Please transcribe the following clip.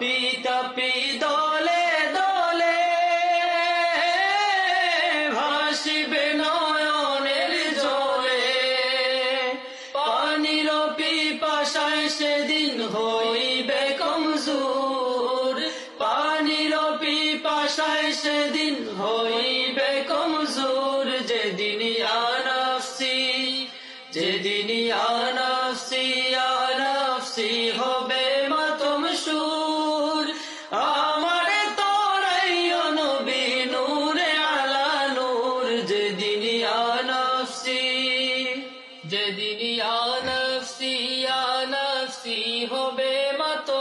তাপি তাপি দলে দলে ভাসিবে নয়নের জলে, পানির পিপাসায় সেদিন হইবে কমজোর, পানির পিপাসায় সেদিন হইবে কমজোর। যেদিন ইয়া নাফসি, যেদিন ইয়া নাফসি ইয়া নাফসি হবে মাতম সুর, আমার তোরাইও নবী নূরে আলা নূর। যেদিন ইয়া নাফসি, যেদিন ইয়া নাফসি ইয়া নাফসি হবে মাতম